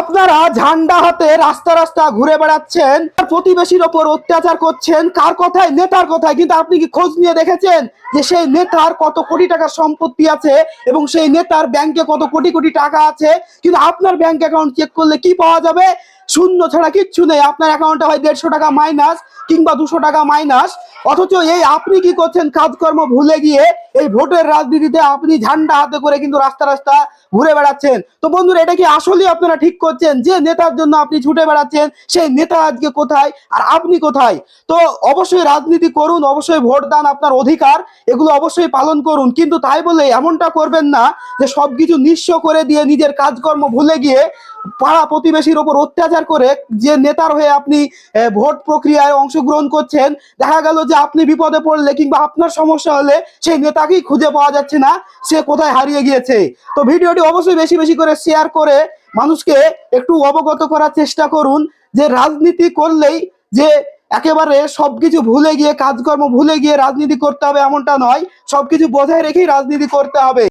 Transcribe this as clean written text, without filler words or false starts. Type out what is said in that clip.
আপনারা ঝান্ডা হাতে রাস্তা রাস্তা ঘুরে বেড়াচ্ছেন, প্রতিবেশীর ওপর অত্যাচার করছেন, কার কথায়? নেতার কথায়। কিন্তু আপনি কি খোঁজ নিয়ে দেখেছেন যে সেই নেতার কত কোটি টাকার সম্পত্তি আছে এবং সেই নেতার ব্যাংকে কত কোটি কোটি টাকা আছে? কিন্তু আপনার ব্যাংক অ্যাকাউন্ট চেক করলে কি পাওয়া যাবে? শূন্য ছাড়া কিচ্ছু নেই। আপনার অ্যাকাউন্টে হয় 150 টাকা মাইনাস কিংবা 200 টাকা মাইনাস। অথচ এই আপনি কি করছেন? কাজকর্ম ভুলে গিয়ে এই ভোটের রাজনীতিতে আপনি ঝান্ডা হাতে করে কিন্তু রাস্তা রাস্তা ঘুরে বেড়াচ্ছেন। তো বন্ধুরা, এটা কি আসলে আপনারা ঠিক করছেন? যে নেতার জন্য আপনি ছুটে বেড়াচ্ছেন, সেই নেতা আজকে কোথায় আর আপনি কোথায়? তো অবশ্যই রাজনীতি করুন, অবশ্যই ভোট দান, আপনার অধিকার, এগুলো অবশ্যই পালন করুন। কিন্তু তাই বলে এমনটা করবেন না যে সবকিছু নিঃস্ব করে দিয়ে নিজের কাজকর্ম ভুলে গিয়ে পাড়া প্রতিবেশীর ওপর অত্যাচার করে যে নেতার হয়ে আপনি ভোট প্রক্রিয়ায় অংশগ্রহণ করছেন, দেখা গেল যে আপনি বিপদে পড়লে কিংবা আপনার সমস্যা হলে সেই নেতাকেই খুঁজে পাওয়া যাচ্ছে না, সে কোথায় হারিয়ে গিয়েছে। তো ভিডিওটি অবশ্যই বেশি বেশি করে শেয়ার করে মানুষকে একটু অবগত করার চেষ্টা করুন যে রাজনীতি করলেই যে একেবারে সবকিছু ভুলে গিয়ে, কাজকর্ম ভুলে গিয়ে রাজনীতি করতে হবে এমনটা নয়, সবকিছু বজায় রেখেই রাজনীতি করতে হবে।